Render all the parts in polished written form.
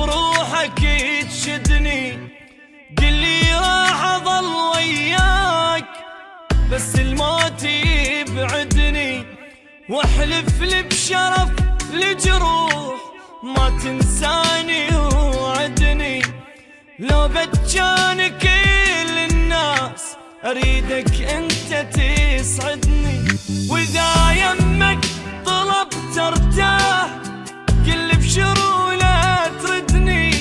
بروحك تشدني، قلي راح اظل وياك بس الموت يبعدني، واحلف لي بشرف لجروح ما تنساني وعدني. لو بتجاني كل الناس اريدك انت تسعدني، واذا يمك طلبت ارتاح كل بشروله تردني،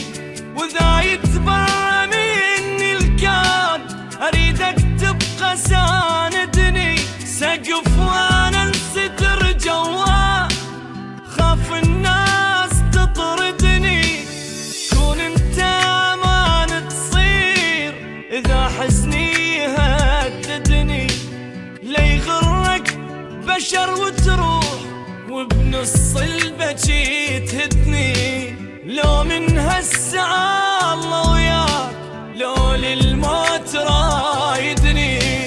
واذا يتبرى مني الكون اريدك تبقى ساندني. سقف وانا الستر جواه خاف الناس تطردني، كون انت امان تصير اذا حزني يهددني. لا يغرك بشر وتروح وبنص البكي تهدني، لو من هالساعة الله وياك لو للموت رايدني.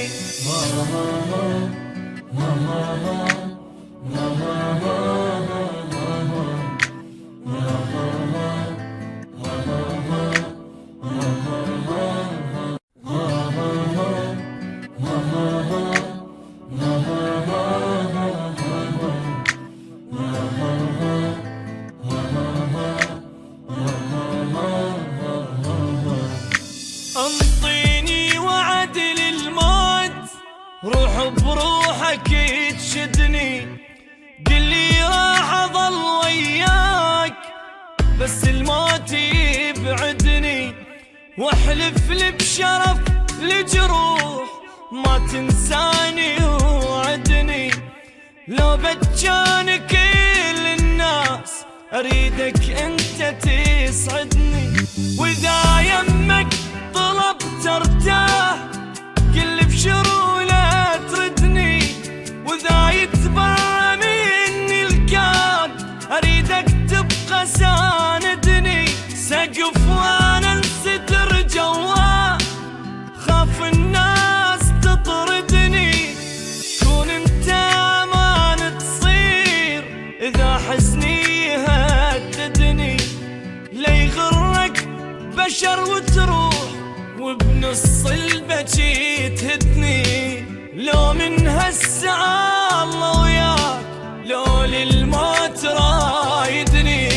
انطيني وعد للموت، روح بروحك تشدني، قلي راح اظل وياك بس الموت يبعدني، واحلف لي بشرف لجروح ما تنساني وعدني. لو بتجاني كل الناس اريدك انت تسعدني، واذا يمك طلبت ارتاح كل بشروله تردني، واذا يتبرى مني الكون اريدك تبقى ساندني. سقف وانا الستر جواه خاف الناس تطردني، كون انت امان تصير اذا حزني يهددني. لا يغرك بشر وتروح وبنص البكي تهدني، لو من هالساعة الله وياك لو للموت رايدني.